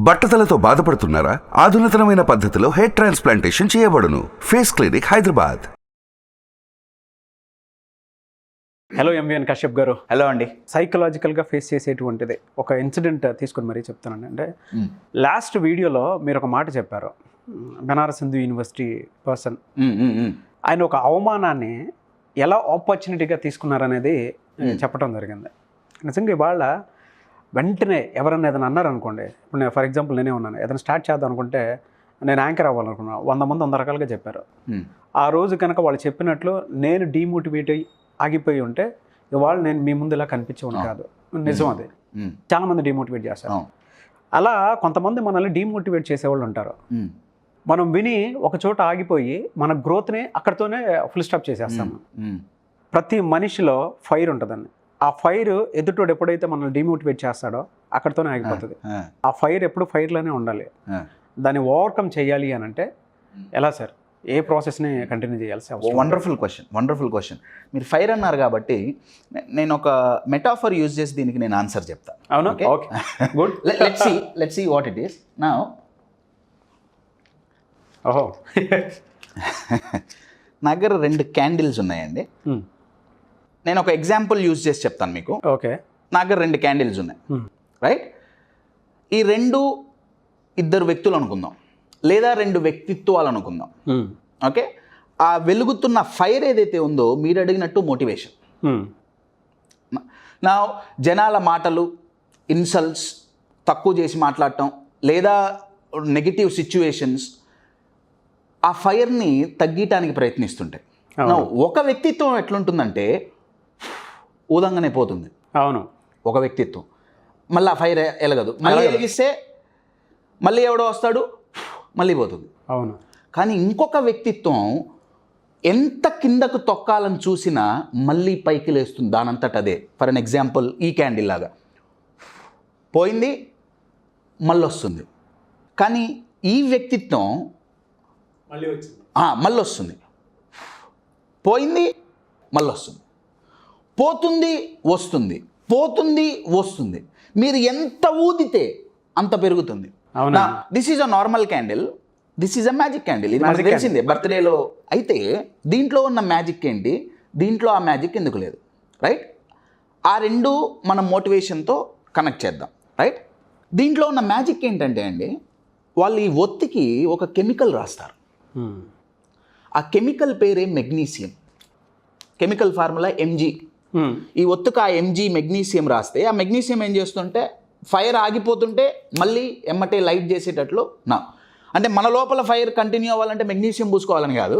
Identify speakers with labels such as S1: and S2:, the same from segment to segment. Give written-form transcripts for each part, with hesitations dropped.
S1: బట్టతలతో బాధపడుతున్నారా? ఆధునితనమైన పద్ధతిలో hair transplantation చేయబడును. Face clinic, Hyderabad.
S2: Hello MVN Kashyap గారు.
S3: హలో అండి.
S2: సైకలాజికల్గా ఫేస్ చేసేటువంటిది ఒక ఇన్సిడెంట్ తీసుకొని మరీ చెప్తానండి. అంటే లాస్ట్ వీడియోలో మీరు ఒక మాట చెప్పారు. బెనారస్ హిందూ యూనివర్సిటీ పర్సన్ ఆయన ఒక అవమానాన్ని ఎలా ఆపర్చునిటీగా తీసుకున్నారనేది చెప్పడం జరిగింది. నిజంగా ఇవాళ వెంటనే ఎవరన్నా ఏదైనా అన్నారనుకోండి, ఇప్పుడు నేను ఫర్ ఎగ్జాంపుల్ నేనే ఉన్నాను, ఏదైనా స్టార్ట్ చేద్దాం అనుకుంటే నేను యాంకర్ అవ్వాలనుకున్నాను, 100 మంది 100 రకాలుగా చెప్పారు. ఆ రోజు కనుక వాళ్ళు చెప్పినట్లు నేను డీమోటివేట్ అయ్యి ఆగిపోయి ఉంటే ఇవాళ నేను మీ ముందు ఇలా కనిపించేవాడు కాదు. నిజం అది. చాలామంది డీమోటివేట్ చేస్తారు. అలా కొంతమంది మనల్ని డీమోటివేట్ చేసేవాళ్ళు ఉంటారు. మనం విని ఒక చోట ఆగిపోయి మన గ్రోత్ని అక్కడితోనే ఫుల్ స్టాప్ చేసేస్తాము. ప్రతి మనిషిలో ఫైర్ ఉంటుందండి. ఆ ఫైర్ ఎదుటోడు ఎప్పుడైతే మనల్ని డిమోటివేట్ చేస్తాడో అక్కడితోనే ఆగిపోతుంది. ఆ ఫైర్ ఎప్పుడు ఫైర్లోనే ఉండాలి. దాన్ని ఓవర్కమ్ చేయాలి అని అంటే ఎలా సార్? ఏ ప్రాసెస్ని కంటిన్యూ చేయాల్సి అవసరం?
S3: Wonderful question. మీరు ఫైర్ అన్నారు కాబట్టి నేను ఒక మెటాఫర్ యూజ్ చేసి దీనికి నేను ఆన్సర్ చెప్తాను.
S2: అవును, okay, good.
S3: Let's see what it is. Now
S2: ఓహో
S3: నా దగ్గర 2 క్యాండిల్స్ ఉన్నాయండి. నేను ఒక ఎగ్జాంపుల్ యూజ్ చేసి చెప్తాను మీకు.
S2: ఓకే.
S3: నా దగ్గర 2 క్యాండిల్స్ ఉన్నాయి, రైట్? ఈ 2 ఇద్దరు వ్యక్తులు అనుకుందాం, లేదా 2 వ్యక్తిత్వాలు అనుకుందాం. ఓకే. ఆ వెలుగుతున్న ఫైర్ ఏదైతే ఉందో మీరు అడిగినట్టు మోటివేషన్. నా జనాల మాటలు, ఇన్సల్ట్స్, తక్కువ చేసి మాట్లాడటం, లేదా నెగిటివ్ సిచ్యువేషన్స్ ఆ ఫైర్ని తగ్గించడానికి ప్రయత్నిస్తుంటాయి. ఒక వ్యక్తిత్వం ఎట్లుంటుందంటే ఊదంగానే పోతుంది.
S2: అవును.
S3: ఒక వ్యక్తిత్వం మళ్ళీ ఆ ఫైర్ ఎలగదు, మళ్ళీ వెలిగిస్తే మళ్ళీ ఎవడో వస్తాడు, మళ్ళీ పోతుంది.
S2: అవును.
S3: కానీ ఇంకొక వ్యక్తిత్వం ఎంత కిందకు తొక్కాలని చూసినా మళ్ళీ పైకి లేస్తుంది దానంతట అదే. ఫర్ అన్ ఎగ్జాంపుల్ ఈ క్యాండిల్ లాగా పోయింది, మళ్ళీ వస్తుంది. కానీ ఈ వ్యక్తిత్వం మళ్ళీ వస్తుంది, పోయింది, మళ్ళీ వస్తుంది, పోతుంది, వస్తుంది, పోతుంది, వస్తుంది. మీరు ఎంత ఊదితే అంత పెరుగుతుంది.
S2: అవునా?
S3: This is a normal candle, this is a magic candle. ఇది మనకు తెలిసిందే బర్త్డేలో. అయితే దీంట్లో ఉన్న మ్యాజిక్ ఏంటి, దీంట్లో ఆ మ్యాజిక్ ఎందుకు లేదు, రైట్? ఆ 2 మనం మోటివేషన్తో కనెక్ట్ చేద్దాం, రైట్? దీంట్లో ఉన్న మ్యాజిక్ ఏంటంటే అండి, వాళ్ళు ఈ ఒత్తికి ఒక కెమికల్ రాస్తారు. ఆ కెమికల్ పేరే మెగ్నీషియం. Chemical formula Mg. ఈ ఒత్తుకు ఆ Mg మెగ్నీషియం రాస్తే ఆ మెగ్నీషియం ఏం చేస్తుంటే ఫైర్ ఆగిపోతుంటే మళ్ళీ ఎమ్మటే లైట్ చేసేటట్లు అంటే మన లోపల ఫైర్ కంటిన్యూ అవ్వాలంటే మెగ్నీషియం పూసుకోవాలని కాదు.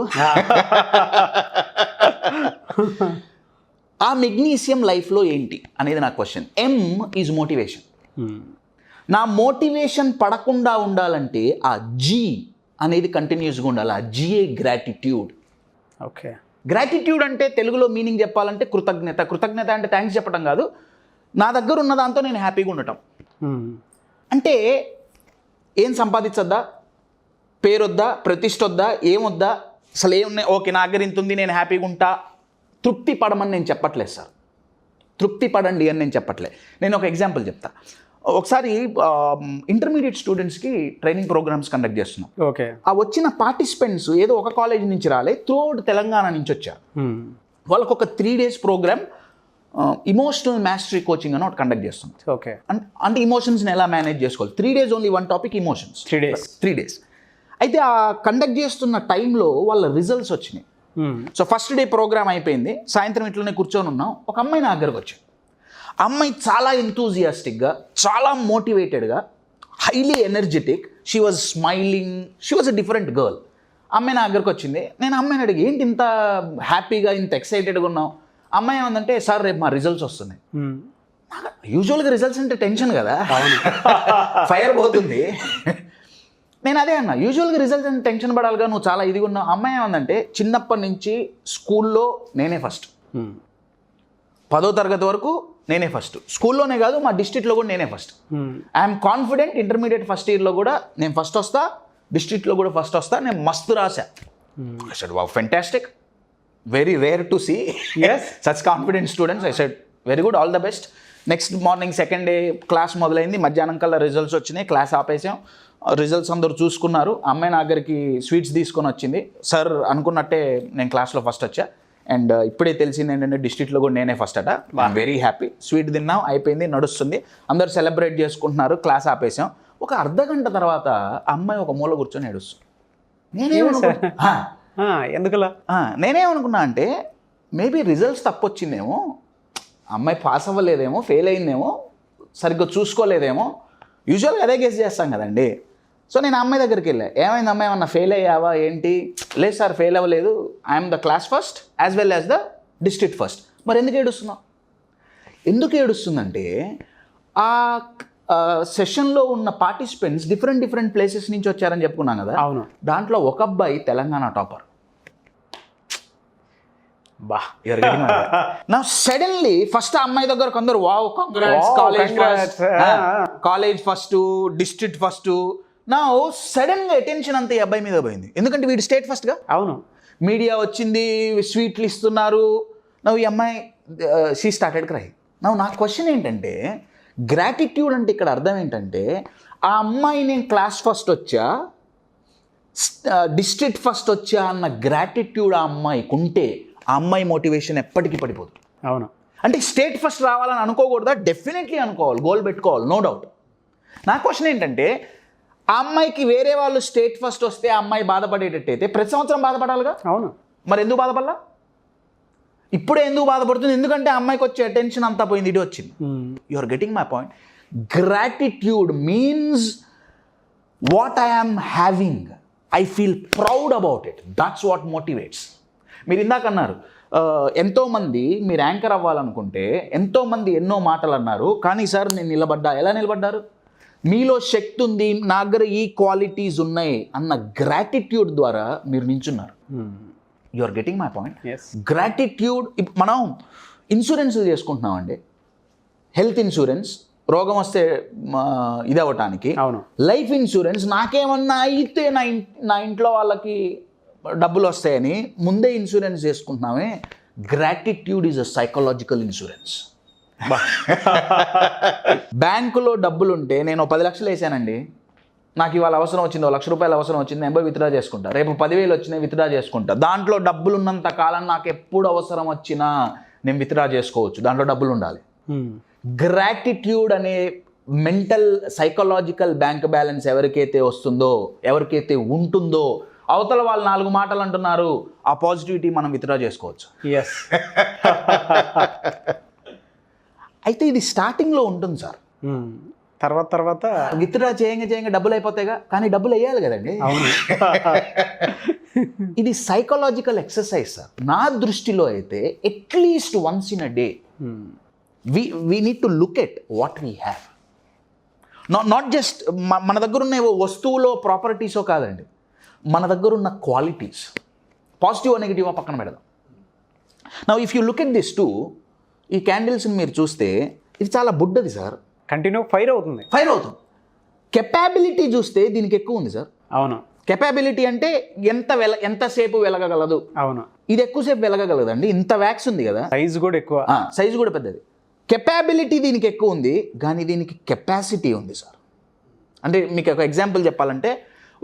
S3: ఆ మెగ్నీషియం లైఫ్లో ఏంటి అనేది నా క్వశ్చన్. M is motivation. నా మోటివేషన్ పడకుండా ఉండాలంటే ఆ G అనేది కంటిన్యూస్గా ఉండాలి. ఆ జిఏ గ్రాటిట్యూడ్.
S2: ఓకే.
S3: గ్రాటిట్యూడ్ అంటే తెలుగులో మీనింగ్ చెప్పాలంటే కృతజ్ఞత. కృతజ్ఞత అంటే థ్యాంక్స్ చెప్పడం కాదు, నా దగ్గర ఉన్న దాంతో నేను హ్యాపీగా ఉండటం. అంటే ఏం సంపాదించొద్దా, పేరొద్దా, ప్రతిష్ట వద్దా, ఏమొద్దా, అసలు ఏమున్నాయి, ఓకే నా దగ్గర ఇంత ఉంది, నేను హ్యాపీగా ఉంటా. తృప్తి పడమని నేను చెప్పట్లేదు సార్, తృప్తి పడండి అని నేను చెప్పట్లేదు. నేను ఒక ఎగ్జాంపుల్ చెప్తా. ఒకసారి ఇంటర్మీడియట్ స్టూడెంట్స్కి ట్రైనింగ్ ప్రోగ్రామ్స్ కండక్ట్ చేస్తున్నాం.
S2: ఓకే.
S3: ఆ వచ్చిన పార్టిసిపెంట్స్ ఏదో ఒక కాలేజ్ నుంచి రాలే, త్రూఅవుట్ తెలంగాణ నుంచి వచ్చారు. వాళ్ళకు ఒక 3 days programme emotional mastery coaching అని ఒకటి కండక్ట్ చేస్తున్నాం.
S2: ఓకే.
S3: అంటే ఇమోషన్స్ని ఎలా మేనేజ్ చేసుకోవాలి. 3 days only one topic, emotions. 3 days. అయితే ఆ కండక్ట్ చేస్తున్న టైంలో వాళ్ళ రిజల్ట్స్ వచ్చినాయి. సో ఫస్ట్ డే ప్రోగ్రామ్ అయిపోయింది, సాయంత్రం ఇట్లనే కూర్చొని ఉన్నాం. ఒక అమ్మాయి నా దగ్గరకు వచ్చింది. అమ్మాయి చాలా ఎంతూజియాస్టిక్గా, చాలా మోటివేటెడ్గా, highly energetic, she was smiling, she was a different girl. అమ్మాయి నా దగ్గరకు వచ్చింది. నేను అమ్మాయిని అడిగి ఏంటి ఇంత హ్యాపీగా, ఇంత ఎక్సైటెడ్గా ఉన్నావు? అమ్మాయి ఏమందంటే, సార్ రేపు మా రిజల్ట్స్ వస్తున్నాయి. యూజువల్గా రిజల్ట్స్ అంటే టెన్షన్ కదా, ఫైర్ పోతుంది. నేను అదే అన్నా, యూజువల్గా రిజల్ట్స్ అంటే టెన్షన్ పడాలిగా, నువ్వు చాలా ఇదిగా ఉన్నావు. అమ్మాయి ఏమందంటే, చిన్నప్పటి నుంచి స్కూల్లో నేనే ఫస్ట్, 10వ తరగతి వరకు నేనే ఫస్ట్, స్కూల్లోనే కాదు మా డిస్ట్రిక్ట్లో కూడా నేనే first. I'm confident intermediate first ఇయర్లో కూడా నేను ఫస్ట్ వస్తా, డిస్ట్రిక్ట్లో కూడా ఫస్ట్ వస్తా, నేను మస్తు రాసా. I said, wow, fantastic, very rare to see such confident students. I said, very good, all the best. Next morning second day class మొదలైంది, మధ్యాహ్నం కల్లా రిజల్ట్స్ వచ్చినాయి, క్లాస్ ఆపేసాం. రిజల్ట్స్ అందరూ చూసుకున్నారు. అమ్మాయి నా దగ్గరికి స్వీట్స్ తీసుకొని వచ్చింది. సార్ అనుకున్నట్టే నేను క్లాస్లో ఫస్ట్ వచ్చా, అండ్ ఇప్పుడే తెలిసింది ఏంటంటే డిస్ట్రిక్ట్లో కూడా నేనే ఫస్ట్ అట. I'm very happy. స్వీట్ తిన్నాం, అయిపోయింది, నడుస్తుంది, అందరూ సెలబ్రేట్ చేసుకుంటున్నారు, క్లాస్ ఆపేసాం. ఒక అర్ధగంట తర్వాత అమ్మాయి ఒక మూల కూర్చొని ఏడుస్తుంది.
S2: ఎందుకలా?
S3: నేనేమనుకున్నా అంటే మేబీ రిజల్ట్స్ తప్పొచ్చిందేమో, అమ్మాయి పాస్ అవ్వలేదేమో, ఫెయిల్ అయిందేమో, సరిగ్గా చూసుకోలేదేమో. యూజువల్గా అదే గెస్ చేస్తాం కదండి. సో నేను అమ్మాయి దగ్గరికి వెళ్ళా, ఏమైంది అమ్మాయి, ఏమన్నా ఫెయిల్ అయ్యావా ఏంటి? లేదు సార్ ఫెయిల్ అవ్వలేదు, I'm the class first as well as the district first. మరి ఎందుకు ఏడుస్తున్నావు? ఎందుకు ఏడుస్తుందంటే ఆ సెషన్లో ఉన్న పార్టిసిపెంట్స్ డిఫరెంట్ ప్లేసెస్ నుంచి వచ్చారని చెప్పుకున్నాం కదా.
S2: అవును.
S3: దాంట్లో ఒక అబ్బాయి తెలంగాణ టాపర్.
S2: బా,
S3: నా సడన్లీ ఫస్ట్ అమ్మాయి దగ్గర కొందరు wow congrats, college first, district first. నా సడన్గా అటెన్షన్ అంతా ఈ అబ్బాయి మీద పోయింది, ఎందుకంటే వీడు స్టేట్ ఫస్ట్గా.
S2: అవును.
S3: మీడియా వచ్చింది, స్వీట్లు ఇస్తున్నారు. ఈ అమ్మాయి షీ స్టార్టెడ్ క్రై. నా క్వశ్చన్ ఏంటంటే గ్రాటిట్యూడ్ అంటే ఇక్కడ అర్థం ఏంటంటే ఆ అమ్మాయి నేను క్లాస్ ఫస్ట్ వచ్చా, డిస్ట్రిక్ట్ ఫస్ట్ వచ్చా అన్న గ్రాటిట్యూడ్ ఆ అమ్మాయికి ఉంటే ఆ అమ్మాయి మోటివేషన్ ఎప్పటికీ పడిపోదు.
S2: అవును.
S3: అంటే స్టేట్ ఫస్ట్ రావాలని అనుకోకూడదా? డెఫినెట్లీ అనుకోవాలి, గోల్ పెట్టుకోవాలి, నో డౌట్. నా క్వశ్చన్ ఏంటంటే ఆ అమ్మాయికి వేరే వాళ్ళు స్టేట్ ఫస్ట్ వస్తే ఆ అమ్మాయి బాధపడేటట్టయితే ప్రతి సంవత్సరం బాధపడాలిగా.
S2: అవును.
S3: మరి ఎందుకు బాధపడాలా? ఇప్పుడే ఎందుకు బాధపడుతుంది? ఎందుకంటే ఆ అమ్మాయికి వచ్చే అటెన్షన్ అంతా పోయింది, ఇది వచ్చింది. You are getting my point. Gratitude means what I am having, I feel proud about it, that's what motivates. మీరు ఇందాక అన్నారు ఎంతోమంది మీరు యాంకర్ అవ్వాలనుకుంటే ఎంతోమంది ఎన్నో మాటలు అన్నారు, కానీ సార్ నేను నిలబడ్డా. ఎలా నిలబడ్డారు? మీలో శక్తి ఉంది, నా దగ్గర ఈ క్వాలిటీస్ ఉన్నాయి అన్న గ్రాటిట్యూడ్ ద్వారా మీరు నించున్నారు. You are getting my point. Gratitude. మనం ఇన్సూరెన్స్ చేసుకుంటున్నామండి, హెల్త్ ఇన్సూరెన్స్, రోగం వస్తే ఇది అవ్వటానికి.
S2: అవును.
S3: లైఫ్ ఇన్సూరెన్స్, నాకేమన్నా అయితే నా ఇంట్లో వాళ్ళకి డబ్బులు వస్తాయని ముందే ఇన్సూరెన్స్ చేసుకుంటున్నామే. Gratitude is a psychological insurance. బ్యాంకులో డబ్బులుంటే నేను 10 లక్షలు వేసానండి, నాకు ఇవాళ అవసరం వచ్చింది, 1 లక్ష రూపాయలు అవసరం వచ్చింది, నేను విత్డ్రా చేసుకుంటా. రేపు 10,000 వచ్చినాయి, విత్డ్రా చేసుకుంటా. దాంట్లో డబ్బులు ఉన్నంత కాలం నాకు ఎప్పుడు అవసరం వచ్చినా నేను విత్డ్రా చేసుకోవచ్చు, దాంట్లో డబ్బులు ఉండాలి. గ్రాటిట్యూడ్ అనే మెంటల్ సైకలాజికల్ బ్యాంక్ బ్యాలెన్స్ ఎవరికైతే వస్తుందో, ఎవరికైతే ఉంటుందో, అవతల వాళ్ళు 4 మాటలు అంటున్నారు, ఆ పాజిటివిటీ మనం విత్డ్రా చేసుకోవచ్చు. అయితే ఇది స్టార్టింగ్లో ఉంటుంది సార్,
S2: తర్వాత
S3: విత్డ్రా చేయంగా డబ్బులు అయిపోతాయిగా, కానీ డబ్బులు వేయాలి కదండి. ఇది సైకలాజికల్ ఎక్సర్సైజ్ సార్. నా దృష్టిలో అయితే at least once in a day we need to look at what we have. Not just మన దగ్గర ఉన్న వస్తువులో ప్రాపర్టీసో కాదండి, మన దగ్గర ఉన్న క్వాలిటీస్, పాజిటివ్ నెగిటివ్ పక్కన పెడదాం. Now if you look at this two, ఈ క్యాండిల్స్ని మీరు చూస్తే ఇది చాలా బుడ్డది సార్,
S2: కంటిన్యూ ఫైర్ అవుతుంది.
S3: కెపాబిలిటీ చూస్తే దీనికి ఎక్కువ ఉంది సార్.
S2: అవును.
S3: కెపాబిలిటీ అంటే ఎంతసేపు వెలగగలదు.
S2: అవును.
S3: ఇది ఎక్కువసేపు వెలగగలదండి, ఇంత వ్యాక్స్ ఉంది కదా,
S2: సైజ్ కూడా ఎక్కువ,
S3: సైజు కూడా పెద్దది. కెపాబిలిటీ దీనికి ఎక్కువ ఉంది, కానీ దీనికి కెపాసిటీ ఉంది సార్. అంటే మీకు ఒక ఎగ్జాంపుల్ చెప్పాలంటే,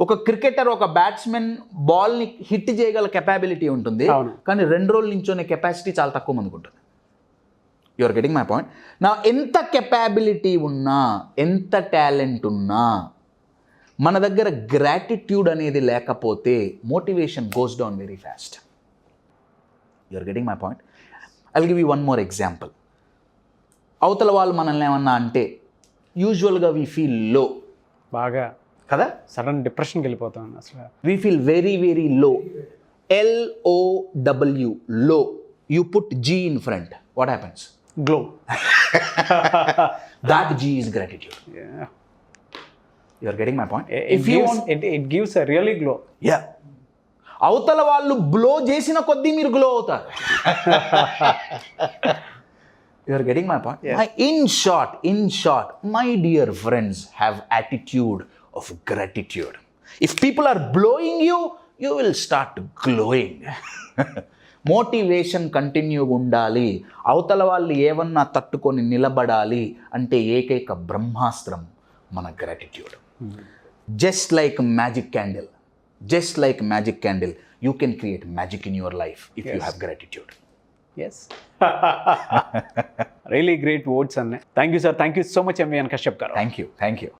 S3: ఒక క్రికెటర్, ఒక బ్యాట్స్మెన్ బాల్ని హిట్ చేయగల కెపాబిలిటీ ఉంటుంది, కానీ 2 రోజుల నుంచోనే కెపాసిటీ చాలా తక్కువ మందికి ఉంటుంది. You are getting my point. నా ఎంత కెపాబిలిటీ ఉన్నా, ఎంత టాలెంట్ ఉన్నా, మన దగ్గర గ్రాటిట్యూడ్ అనేది లేకపోతే motivation goes down very fast. You are getting my point. I will give you one more example. అవతల వాళ్ళు మనల్ని ఏమన్నా అంటే యూజువల్గా వీ ఫీల్ లో,
S2: బాగా
S3: కదా,
S2: సడన్ డిప్రెషన్కి వెళ్ళిపోతాం అసలు.
S3: We feel very low. LOW, లో. You put G in front, what happens?
S2: Glow.
S3: That G is gratitude.
S2: Yeah.
S3: You are getting my point?
S2: It gives a really glow.
S3: Yeah. అవతల వాళ్ళు blow చేసిన కొద్దీ మీరు glow అవుతారు. You are getting my point?
S2: Yes.
S3: In short, my dear friends, have attitude of gratitude. If people are blowing you, you will start glowing. Motivation కంటిన్యూగా ఉండాలి, అవతల వాళ్ళు ఏమన్నా తట్టుకొని నిలబడాలి అంటే ఏకైక బ్రహ్మాస్త్రం మన gratitude. Just like magic candle you can create magic in your life if you have gratitude.
S2: Yes really great words అన్నీ. Thank you sir, thank you so much MVN Kashyap గారు.
S3: Thank you.